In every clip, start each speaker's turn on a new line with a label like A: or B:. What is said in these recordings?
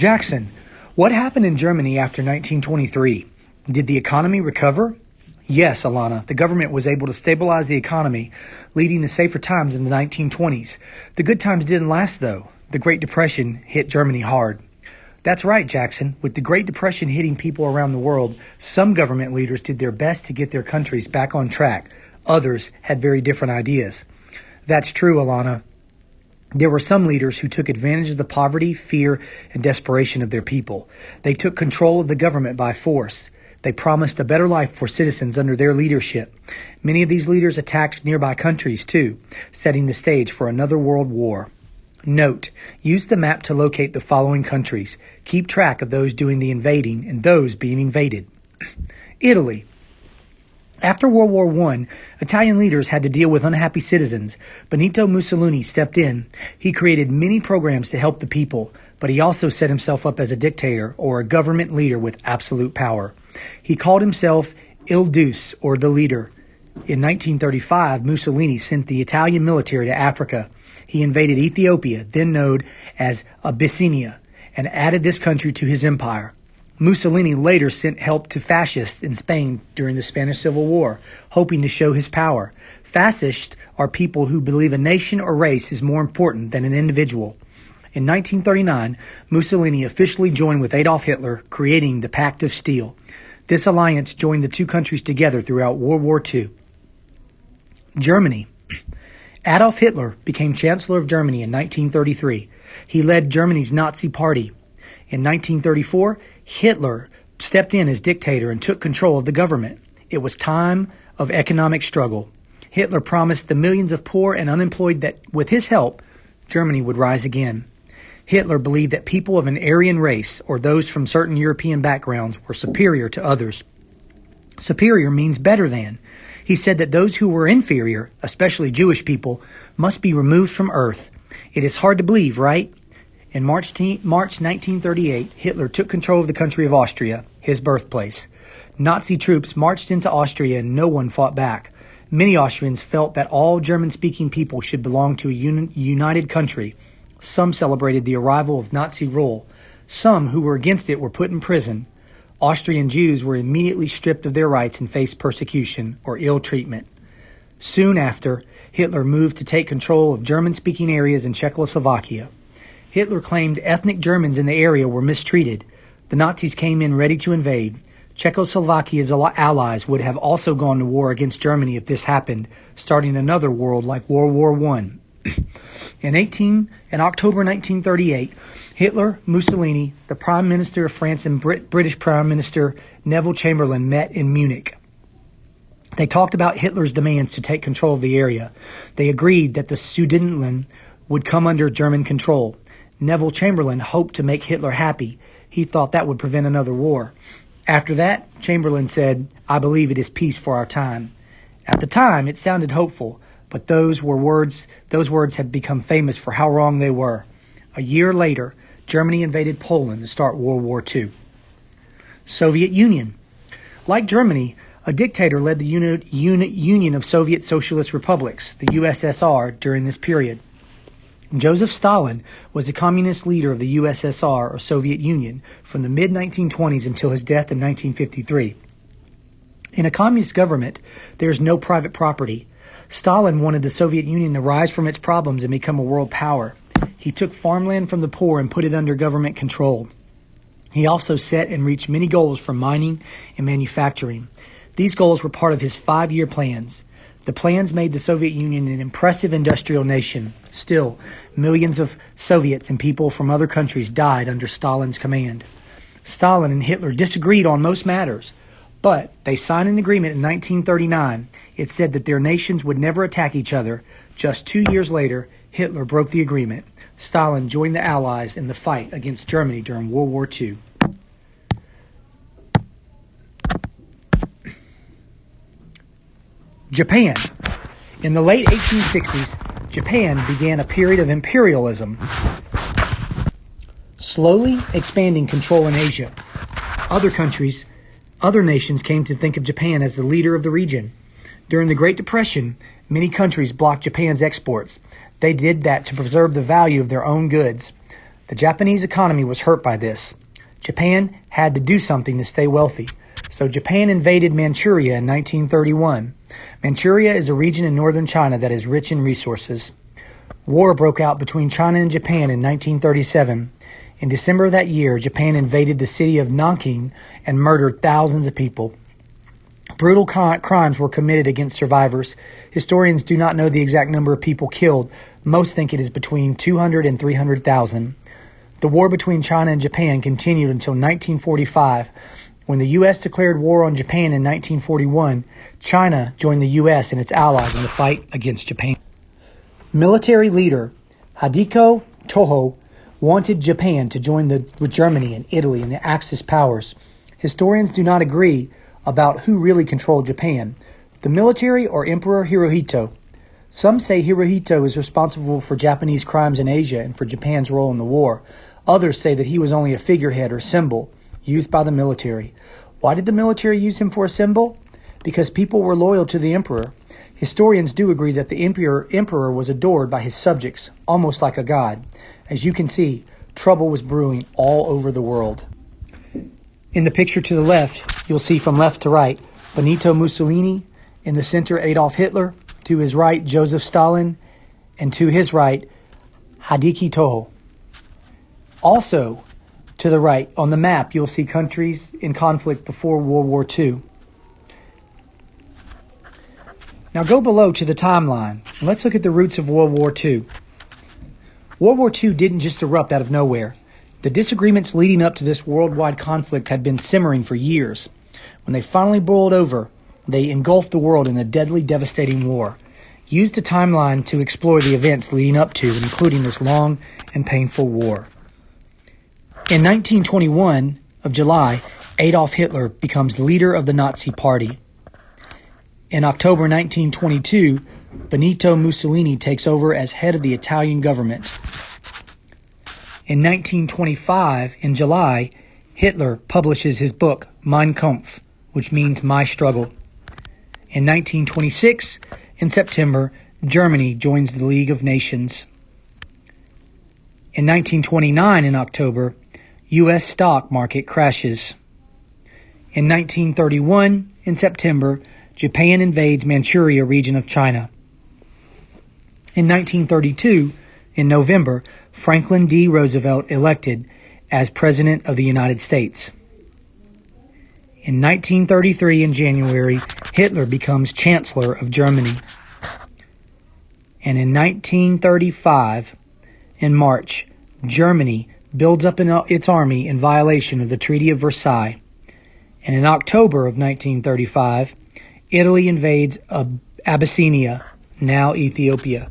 A: Jackson, what happened in Germany after 1923? Did the economy recover? Yes, Alana, the government was able to stabilize the economy, leading to safer times in the 1920s. The good times didn't last, though. The Great Depression hit Germany hard. That's right, Jackson. With the Great Depression hitting people around the world, some government leaders did their best to get their countries back on track. Others had very different ideas. That's true, Alana. There were some leaders who took advantage of the poverty, fear, and desperation of their people. They took control of the government by force. They promised a better life for citizens under their leadership. Many of these leaders attacked nearby countries, too, setting the stage for another world war. Note, use the map to locate the following countries. Keep track of those doing the invading and those being invaded. Italy. After World War I, Italian leaders had to deal with unhappy citizens. Benito Mussolini stepped in. He created many programs to help the people, but he also set himself up as a dictator or a government leader with absolute power. He called himself Il Duce, or the leader. In 1935, Mussolini sent the Italian military to Africa. He invaded Ethiopia, then known as Abyssinia, and added this country to his empire. Mussolini later sent help to fascists in Spain during the Spanish Civil War, hoping to show his power. Fascists are people who believe a nation or race is more important than an individual. In 1939, Mussolini officially joined with Adolf Hitler, creating the Pact of Steel. This alliance joined the two countries together throughout World War II. Germany. Adolf Hitler became Chancellor of Germany in 1933. He led Germany's Nazi Party. In 1934, Hitler stepped in as dictator and took control of the government. It was time of economic struggle. Hitler promised the millions of poor and unemployed that with his help, Germany would rise again. Hitler believed that people of an Aryan race or those from certain European backgrounds were superior to others. Superior means better than. He said that those who were inferior, especially Jewish people, must be removed from earth. It is hard to believe, right? In March 1938, Hitler took control of the country of Austria, his birthplace. Nazi troops marched into Austria and no one fought back. Many Austrians felt that all German-speaking people should belong to a united country. Some celebrated the arrival of Nazi rule. Some who were against it were put in prison. Austrian Jews were immediately stripped of their rights and faced persecution or ill treatment. Soon after, Hitler moved to take control of German-speaking areas in Czechoslovakia. Hitler claimed ethnic Germans in the area were mistreated. The Nazis came in ready to invade. Czechoslovakia's allies would have also gone to war against Germany if this happened, starting another world like World War I. In October 1938, Hitler, Mussolini, the Prime Minister of France, and British Prime Minister Neville Chamberlain met in Munich. They talked about Hitler's demands to take control of the area. They agreed that the Sudetenland would come under German control. Neville Chamberlain hoped to make Hitler happy. He thought that would prevent another war. After that, Chamberlain said, "I believe it is peace for our time." At the time, it sounded hopeful, but those words have become famous for how wrong they were. A year later, Germany invaded Poland to start World War II. Soviet Union. Like Germany, a dictator led the Union of Soviet Socialist Republics, the USSR, during this period. Joseph Stalin was the communist leader of the USSR, or Soviet Union, from the mid-1920s until his death in 1953. In a communist government, there is no private property. Stalin wanted the Soviet Union to rise from its problems and become a world power. He took farmland from the poor and put it under government control. He also set and reached many goals for mining and manufacturing. These goals were part of his 5-year plans. The plans made the Soviet Union an impressive industrial nation. Still, millions of Soviets and people from other countries died under Stalin's command. Stalin and Hitler disagreed on most matters, but they signed an agreement in 1939. It said that their nations would never attack each other. Just 2 years later, Hitler broke the agreement. Stalin joined the Allies in the fight against Germany during World War II. Japan. In the late 1860s, Japan began a period of imperialism, slowly expanding control in Asia. Other nations came to think of Japan as the leader of the region. During the Great Depression, many countries blocked Japan's exports. They did that to preserve the value of their own goods. The Japanese economy was hurt by this. Japan had to do something to stay wealthy. So Japan invaded Manchuria in 1931. Manchuria is a region in northern China that is rich in resources. War broke out between China and Japan in 1937. In December of that year, Japan invaded the city of Nanking and murdered thousands of people. Brutal crimes were committed against survivors. Historians do not know the exact number of people killed. Most think it is between 200 and 300,000. The war between China and Japan continued until 1945. When the U.S. declared war on Japan in 1941, China joined the U.S. and its allies in the fight against Japan. Military leader Hideki Tojo wanted Japan to join with Germany and Italy and the Axis powers. Historians do not agree about who really controlled Japan, the military or Emperor Hirohito. Some say Hirohito is responsible for Japanese crimes in Asia and for Japan's role in the war. Others say that he was only a figurehead or symbol used by the military. Why did the military use him for a symbol? Because people were loyal to the emperor. Historians do agree that the emperor was adored by his subjects, almost like a god. As you can see, trouble was brewing all over the world. In the picture to the left, you'll see from left to right, Benito Mussolini, in the center, Adolf Hitler, to his right, Joseph Stalin, and to his right, Hideki Tojo. Also, to the right, on the map, you'll see countries in conflict before World War II. Now go below to the timeline, and let's look at the roots of World War II. World War II didn't just erupt out of nowhere. The disagreements leading up to this worldwide conflict had been simmering for years. When they finally boiled over, they engulfed the world in a deadly, devastating war. Use the timeline to explore the events leading up to and including this long and painful war. In 1921 of July, Adolf Hitler becomes leader of the Nazi Party. In October 1922, Benito Mussolini takes over as head of the Italian government. In 1925, in July, Hitler publishes his book, Mein Kampf, which means My Struggle. In 1926, in September, Germany joins the League of Nations. In 1929, in October, U.S. stock market crashes. In 1931, in September, Japan invades Manchuria region of China. In 1932, in November, Franklin D. Roosevelt elected as President of the United States. In 1933, in January, Hitler becomes Chancellor of Germany. And in 1935, in March, Germany builds up its army in violation of the Treaty of Versailles. And in October of 1935, Italy invades Abyssinia, now Ethiopia.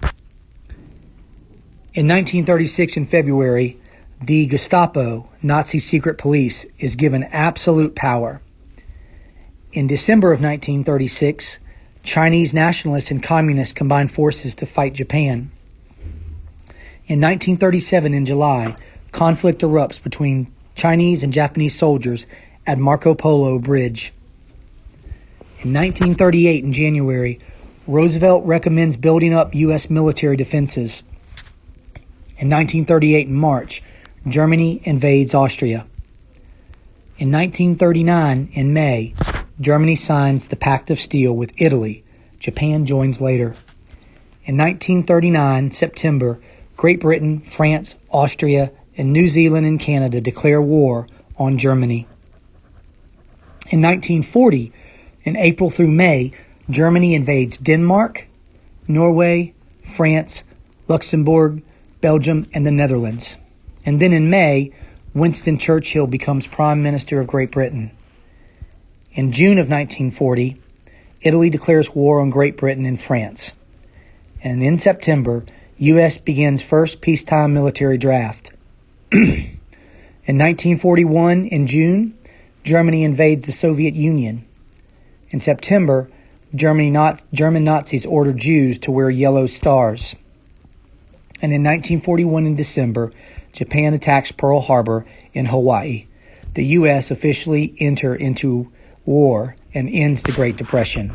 A: In 1936, in February, the Gestapo, Nazi secret police, is given absolute power. In December of 1936, Chinese nationalists and communists combine forces to fight Japan. In 1937, in July, conflict erupts between Chinese and Japanese soldiers at Marco Polo Bridge. In 1938, in January, Roosevelt recommends building up U.S. military defenses. In 1938, in March, Germany invades Austria. In 1939, in May, Germany signs the Pact of Steel with Italy. Japan joins later. In 1939, September, Great Britain, France, Austria, and New Zealand and Canada declare war on Germany. In 1940, in April through May, Germany invades Denmark, Norway, France, Luxembourg, Belgium, and the Netherlands. And then in May, Winston Churchill becomes Prime Minister of Great Britain. In June of 1940, Italy declares war on Great Britain and France. And in September, U.S. begins first peacetime military draft. In 1941, in June, Germany invades the Soviet Union. In September, German Nazis order Jews to wear yellow stars. And in 1941, in December, Japan attacks Pearl Harbor in Hawaii. The U.S. officially enter into war and ends the Great Depression.